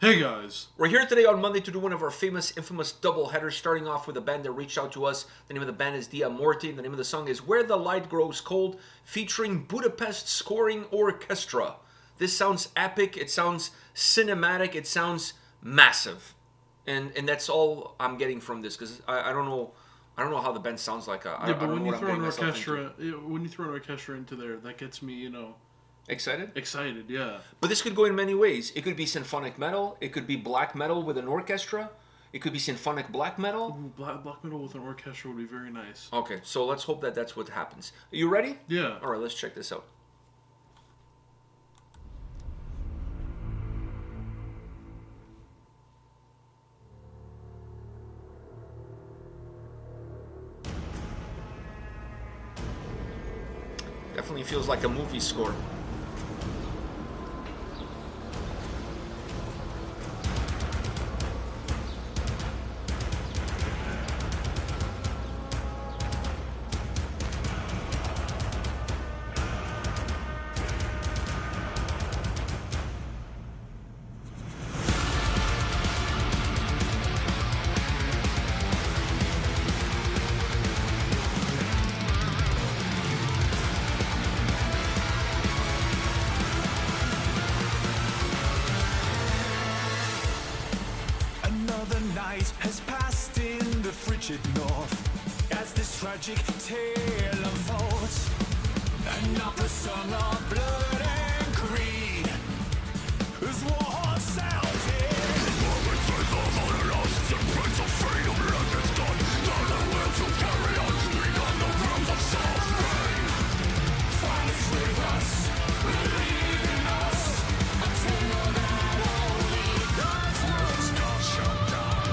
Hey guys! We're here today on Monday to do one of our infamous double headers, starting off with a band that reached out to us. The name of the band is Diamorte. The name of the song is Where the Light Grows Cold, featuring Budapest Scoring Orchestra. This sounds epic, it sounds cinematic, it sounds massive. And that's all I'm getting from this, because I don't know how the band sounds like. Yeah, but when you throw an orchestra into there, that gets me, Excited? excited, yeah. But this could go in many ways. It could be symphonic metal. It could be black metal with an orchestra. It could be symphonic black metal. Ooh, black metal with an orchestra would be very nice. Okay, so let's hope that that's what happens. Are you ready? Yeah. All right, let's check this out. Definitely feels like a movie score. Night has passed in the frigid north as this tragic tale unfolds. And up a song of blood and greed as war sounded. Moments of the lost and prince of freedom left its gun. Not the will to carry on beyond the realms of suffering. Fight with us, believe in us, until that only God's words not shall die.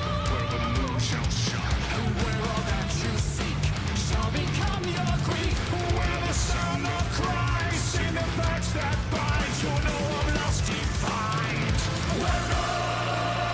Shall shine, and where all that you seek shall become your grief. Where the sound of Christ in the backs that bind, you'll know of lost defined. Where the light grows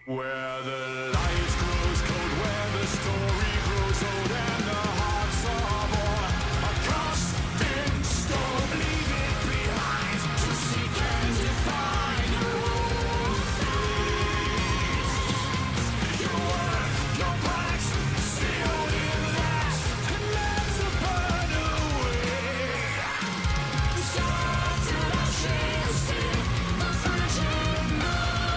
where the light grows cold, where the story grows old, and the hearts of all are cast in stone. Leave it behind to seek and define your own fate. Your work, your price, sealed in that, and never burn away. Started ashes in the frigid night.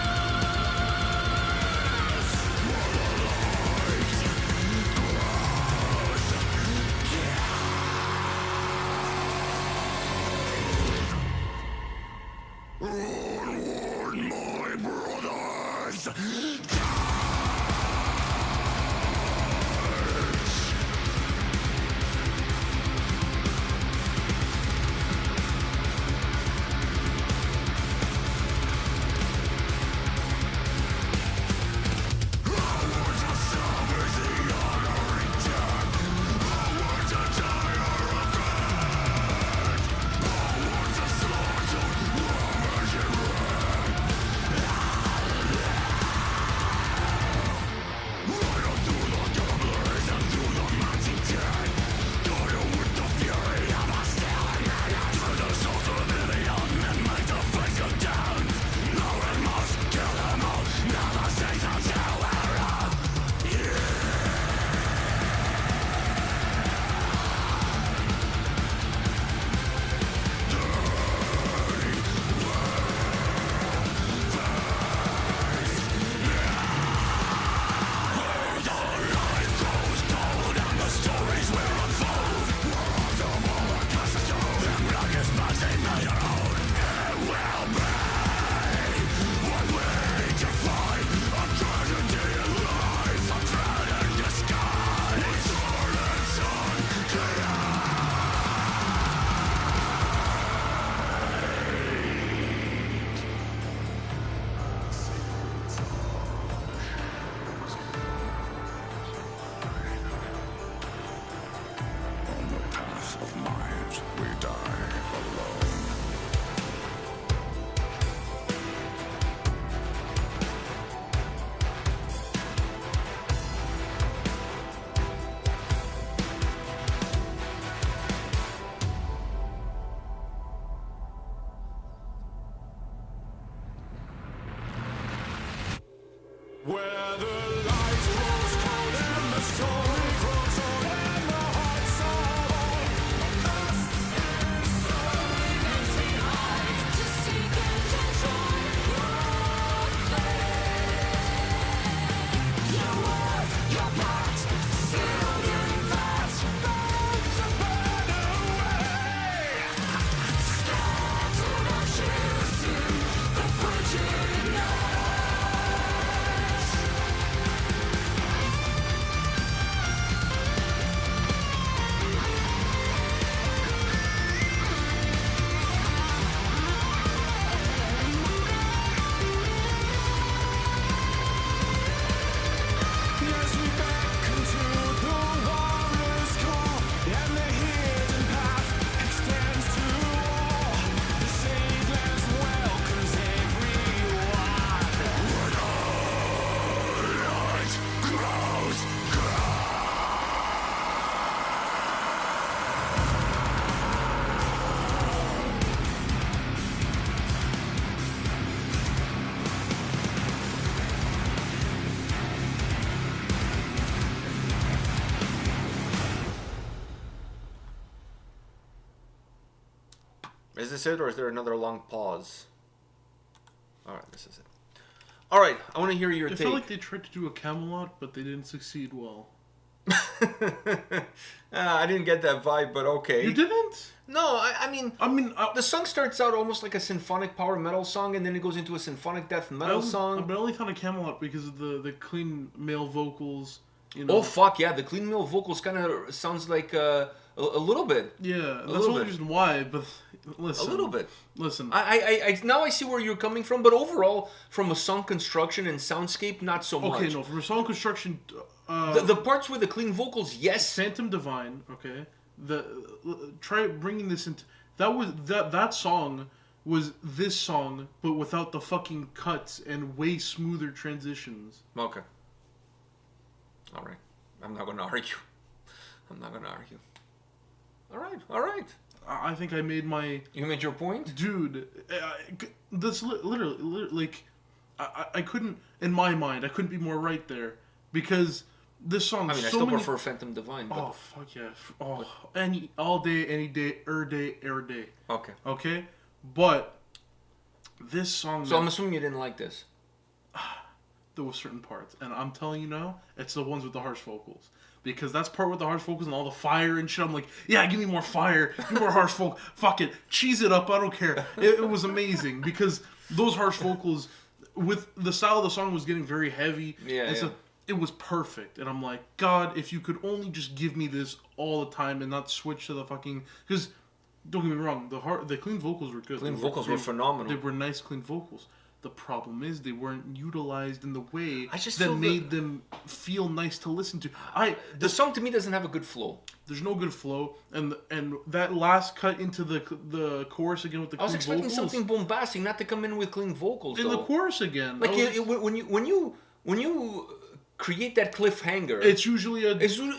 Onward, my brothers! Where the light grows cold and the story grows old and the hearts are all. Us is slowly left behind to seek and control your fate. Your word, your part, sealed in that. That's a better way. Scattered ashes in the frigid night. As we beckon to the warrior's call, and the hidden path extends to all, the saved land welcomes everyone. When our light grows Is this it, or is there another long pause? All right, this is it. All right, I want to hear your I take. feel like they tried to do a Camelot, but they didn't succeed well. I didn't get that vibe, but okay. You didn't? No, I mean, The the song starts out almost like a symphonic power metal song, and then it goes into a symphonic death metal song. But I only thought of Camelot because of the clean male vocals. You know? Oh fuck yeah, the clean male vocals kind of sounds like a little bit. Yeah, that's the little only bit. reason why. But listen, A little bit. Listen, I now I see where you're coming from, but overall, from a song construction and soundscape, not so much. okay, no, from a song construction, The parts with the clean vocals, yes. Phantom Divine. Okay, try bringing this into that song was this song, but without the fucking cuts and way smoother transitions. Okay. All right. I'm not going to argue. All right. I think I made my You made your point? dude. This literally, like, I couldn't in my mind. I couldn't be more right there because this song. I mean, I so still many, prefer Phantom Divine. But... Oh fuck yeah! All day, any day, every day. Okay. Okay, but this song. So I'm assuming you didn't like this. There were certain parts, and I'm telling you now, it's the ones with the harsh vocals. Because that's part with the harsh vocals and all the fire and shit. I'm like, yeah, give me more fire, give me more harsh vocal. Fuck it, cheese it up. I don't care. It was amazing because those harsh vocals, with the style of the song, was getting very heavy. Yeah, and yeah. so it was perfect. And I'm like, God, if you could only just give me this all the time and not switch to the fucking. Because don't get me wrong, the clean vocals were good. Clean vocals were phenomenal. They were nice, clean vocals. The problem is they weren't utilized in the way I just that feel made them feel nice to listen to. The song to me doesn't have a good flow. There's no good flow, and that last cut into the chorus again with the I was clean expecting vocals. something bombastic, not to come in with clean vocals. in though. the chorus again. Like I was- when you create that cliffhanger, it's usually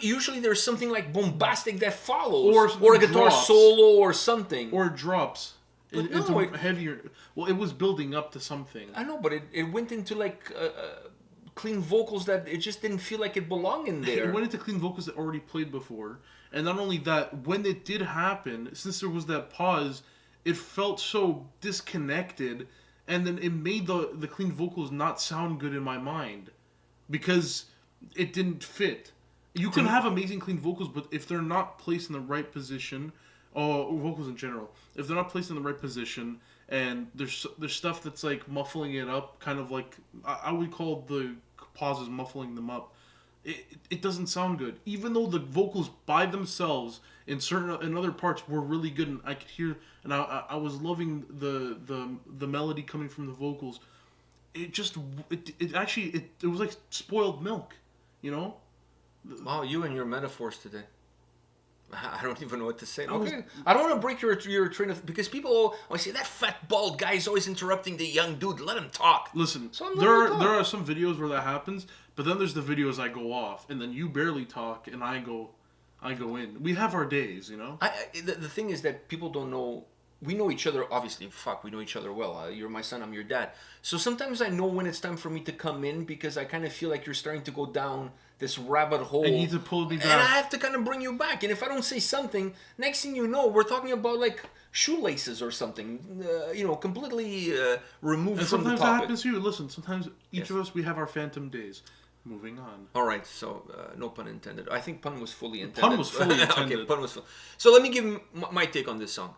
usually there's something like bombastic that follows, Or a guitar drops. solo or something. or drops. But It's no, heavier. Well, it was building up to something. I know, but it went into like clean vocals that it just didn't feel like it belonged in there. It went into clean vocals that already played before, and not only that, when it did happen, since there was that pause, it felt so disconnected, and then it made the clean vocals not sound good in my mind because it didn't fit. You can have amazing clean vocals, but if they're not placed in the right position, or vocals in general, if they're not placed in the right position, and there's stuff that's like muffling it up, kind of like I would call the pauses muffling them up. It doesn't sound good, even though the vocals by themselves in other parts were really good, and I could hear, and I was loving the melody coming from the vocals. It was like spoiled milk, you know. Wow, you and your metaphors today. I don't even know what to say. I was- Okay, I don't want to break your train of, because people always say that fat bald guy is always interrupting the young dude. Let him talk. Listen, So I'm there letting you are talk. some videos where that happens, but then there's the videos I go off, and then you barely talk, and I go in. We have our days, you know. The thing is that people don't know we know each other, obviously, we know each other well. You're my son, I'm your dad. So sometimes I know when it's time for me to come in because I kind of feel like you're starting to go down this rabbit hole. And you need to pull me back. And I have to kind of bring you back. And if I don't say something, next thing you know, we're talking about like shoelaces or something, completely removed And from the sometimes that topic. happens to you. Listen, sometimes each of us, we have our phantom days. Moving on. All right, so no pun intended. I think pun was fully intended. Pun was fully intended. Okay, pun was full. So let me give my take on this song.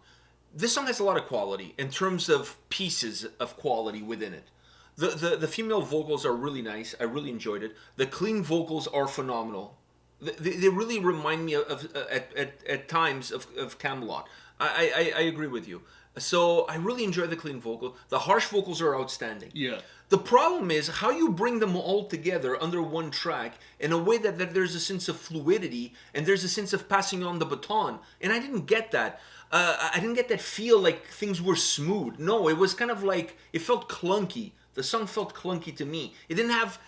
This song has a lot of quality in terms of pieces of quality within it. The female vocals are really nice. I really enjoyed it. The clean vocals are phenomenal. They really remind me of at times of Camelot. I agree with you. So I really enjoy the clean vocal. The harsh vocals are outstanding. Yeah. The problem is how you bring them all together under one track in a way that there's a sense of fluidity and there's a sense of passing on the baton. And I didn't get that. I didn't get that feel like things were smooth. No, it was kind of like, it felt clunky. The song felt clunky to me. It didn't have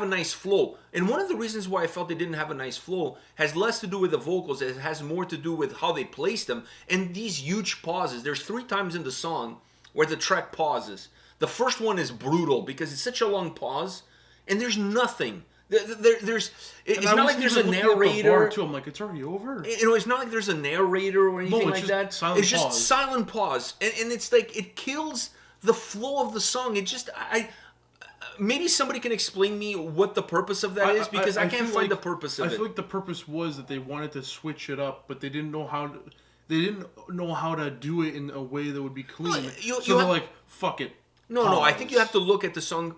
a nice flow. And one of the reasons why I felt it didn't have a nice flow has less to do with the vocals. It has more to do with how they placed them and these huge pauses. There's 3 times in the song where the track pauses. The first one is brutal because it's such a long pause and there's nothing. It's not like there's a narrator. Too. I'm like, it's already over. It's not like there's a narrator or anything like that. It's just silent pause. And it's like, it kills the flow of the song. It just, maybe somebody can explain me what the purpose of that is because I can't find the purpose of it. I feel like the purpose was that they wanted to switch it up, but they didn't know how to. They didn't know how to do it in a way that would be clean. So they're like, fuck it. No, I think you have to look at the song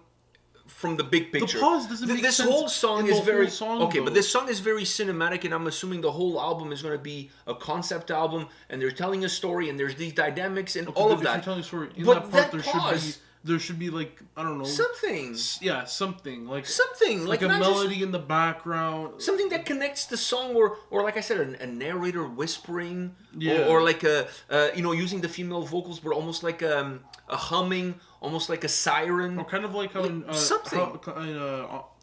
from the big picture. The pause doesn't make sense. This whole song is very okay, though. but this song is very cinematic, and I'm assuming the whole album is going to be a concept album, and they're telling a story, and there's these dynamics and all of that. If you're telling a story, in but that part, that there should be like, I don't know, something. Yeah, something like a melody in the background, something that connects the song, or like I said, a narrator whispering, yeah, or like using the female vocals, but almost like a humming, almost like a siren, or kind of like how in something.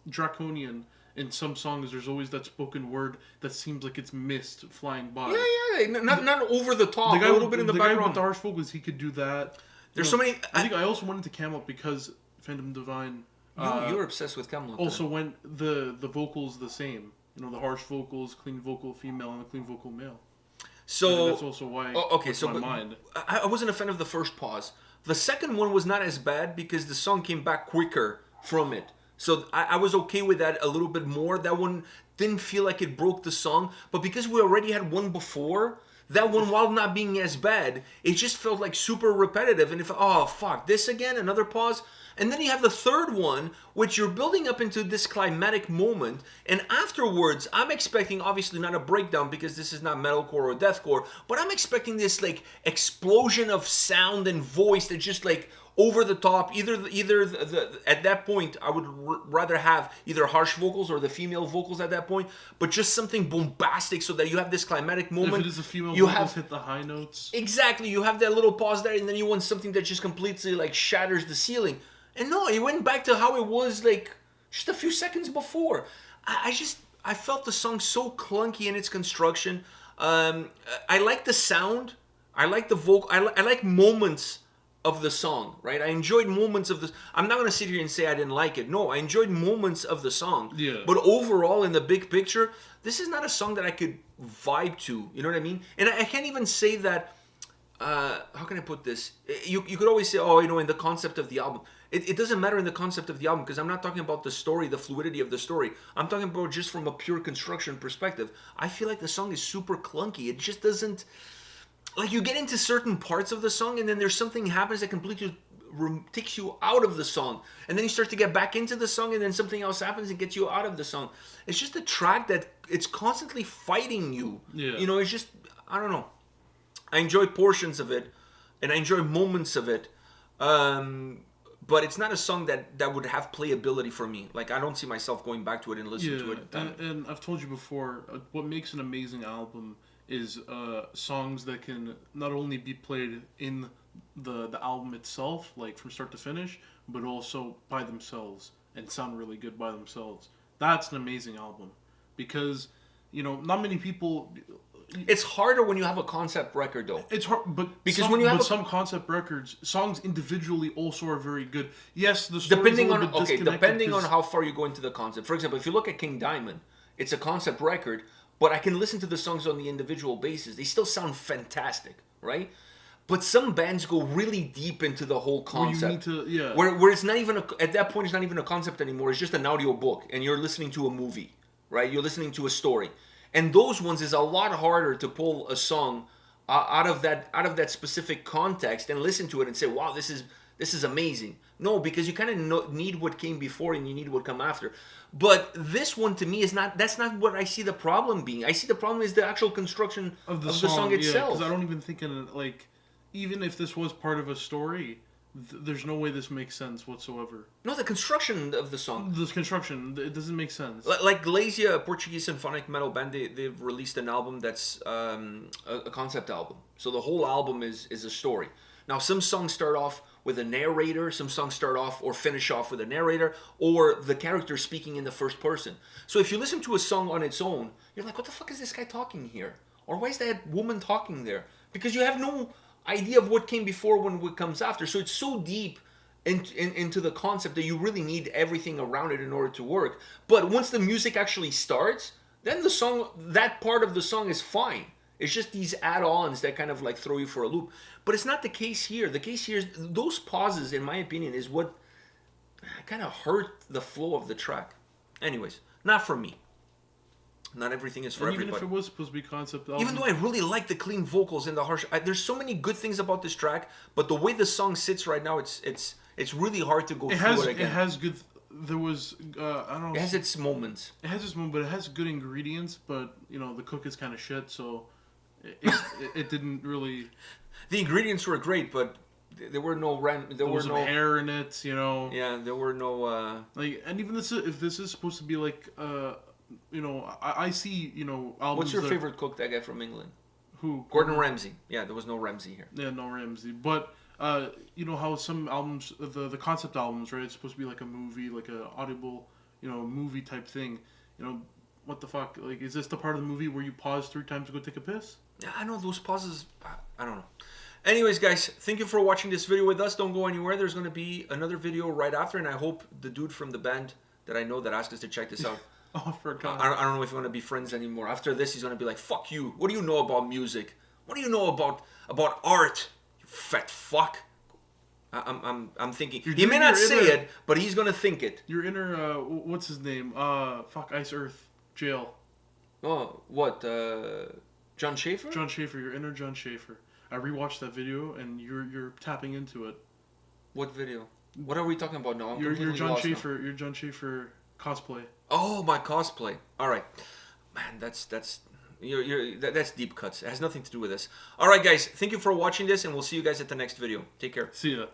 Draconian. In some songs, there's always that spoken word that seems like it's mist flying by. Yeah, not over the top, a little bit in the background. Guy with the harsh vocals, he could do that. There's so many. I think I also went into Camelot because Phantom Divine. You're obsessed with Camelot. Also, when the vocals the same, the harsh vocals, clean vocal female, and the clean vocal male. So that's also why. My mind. I wasn't a fan of the first pause. The second one was not as bad because the song came back quicker from it. So I was okay with that a little bit more. That one didn't feel like it broke the song, but because we already had one before. That one, while not being as bad, it just felt like super repetitive. And fuck, this again, another pause. And then you have the third one, which you're building up into this climatic moment. And afterwards, I'm expecting, obviously not a breakdown because this is not metalcore or deathcore, but I'm expecting this like explosion of sound and voice that just like over the top. Either at that point, I would rather have either harsh vocals or the female vocals at that point, but just something bombastic so that you have this climatic moment. If it is a female, you hit the high notes. Exactly, you have that little pause there, and then you want something that just completely like shatters the ceiling. And no, it went back to how it was like just a few seconds before. I felt the song so clunky in its construction. I like the sound. I like the vocal. I like moments of the song, right? I enjoyed moments of this. I'm not going to sit here and say I didn't like it. No, I enjoyed moments of the song. Yeah. But overall, in the big picture, this is not a song that I could vibe to. You know what I mean? And I can't even say that, how can I put this? You could always say, in the concept of the album. It doesn't matter in the concept of the album because I'm not talking about the story, the fluidity of the story. I'm talking about just from a pure construction perspective. I feel like the song is super clunky. It just doesn't... Like, you get into certain parts of the song, and then there's something happens that completely takes you out of the song. And then you start to get back into the song, and then something else happens and gets you out of the song. It's just a track that it's constantly fighting you. Yeah. It's just, I don't know. I enjoy portions of it, and I enjoy moments of it. But it's not a song that would have playability for me. Like, I don't see myself going back to it and listening to it. And I've told you before, what makes an amazing album is songs that can not only be played in the album itself, like from start to finish, but also by themselves and sound really good by themselves. That's an amazing album because not many people. It's harder when you have a concept record, though. It's hard, but Because when you have some concept records, songs individually also are very good. Yes, the story's Depending a on little bit disconnected depending on 'cause- how far you go into the concept. For example, if you look at King Diamond, it's a concept record, but I can listen to the songs on the individual basis. They still sound fantastic, right? But some bands go really deep into the whole where you concept. need to, yeah. Where it's not even at that point, it's not even a concept anymore. It's just an audio book, and you're listening to a movie, right? You're listening to a story, and those ones is a lot harder to pull a song out of that specific context and listen to it and say, "Wow, this is amazing." No, because you kind of need what came before and you need what come after. But this one to me is not. That's not what I see the problem being. I see the problem is the actual construction of the song Yeah, itself. because I don't even think even if this was part of a story, there's no way this makes sense whatsoever. No, the construction of the song. This construction, it doesn't make sense. Like Glazia, a Portuguese symphonic metal band, they've released an album that's a concept album. So the whole album is a story. Now, some songs start off with a narrator, some songs start off or finish off with a narrator, or the character speaking in the first person. So if you listen to a song on its own, you're like, what the fuck is this guy talking here? Or why is that woman talking there? Because you have no idea of what came before when what comes after. So it's so deep into the concept that you really need everything around it in order to work. But once the music actually starts, then the song, that part of the song is fine. It's just these add-ons that kind of like throw you for a loop. But it's not the case here. The case here is those pauses, in my opinion, is what kind of hurt the flow of the track. Anyways, not for me. Not everything is for And everybody. even if it was supposed to be concept album, Even though I really like the clean vocals and the harsh, there's so many good things about this track. But the way the song sits right now, it's really hard to go through it again. It has good. There was I don't know. It has its moments. It has its moment, but it has good ingredients. But the cook is kind of shit, so it didn't really. The ingredients were great, but there were no There was some hair in it, Yeah, there were no. and even if this is supposed to be like I see albums. What's your favorite cook? That guy from England? Who? Gordon Ramsay. Yeah, there was no Ramsay here. Yeah, no Ramsey. But how some albums, the concept albums, right? It's supposed to be like a movie, like a audible, movie type thing. What the fuck? Like, is this the part of the movie where you pause 3 times to go take a piss? Yeah, I know those pauses. I don't know. Anyways, guys, thank you for watching this video with us. Don't go anywhere. There's going to be another video right after, and I hope the dude from the band that I know that asked us to check this out. Oh, I forgot. I don't know if we want to be friends anymore. After this, he's going to be like, fuck you. What do you know about music? What do you know about art? You fat fuck. I'm thinking. He may not say it, but he's going to think it. Your inner, what's his name? Ice Earth Jail. Oh, what? John Schaefer? John Schaefer, your inner John Schaefer. I rewatched that video, and you're tapping into it. What video? What are we talking about now? Your John Schaefer. Your John Schaefer cosplay. Oh, my cosplay. All right, man. That's deep cuts. It has nothing to do with this. All right, guys. Thank you for watching this, and we'll see you guys at the next video. Take care. See ya.